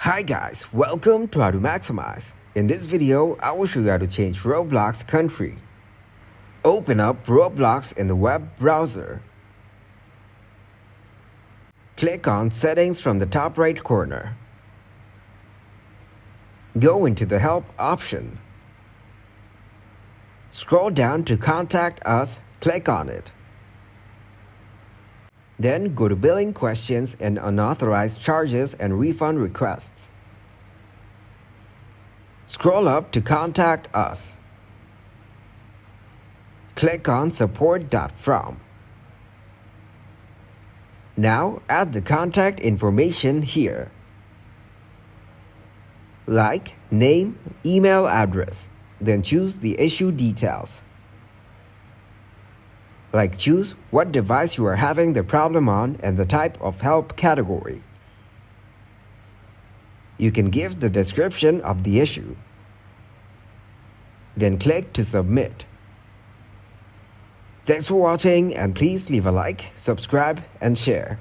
Hi guys, welcome to How to Maximize. In this video, I will show you how to change Roblox country. Open up Roblox in the web browser. Click on Settings from the top right corner. Go into the Help option. Scroll down to Contact Us, click on it. Then go to Billing Questions and Unauthorized Charges and Refund Requests. Scroll up to Contact Us. Click on Support.from. Now add the contact information here, like name, email address. Then choose the issue details. Like choose what device you are having the problem on and the type of help category. You can give the description of the issue. Then click to submit. Thanks for watching and please leave a like, subscribe and share.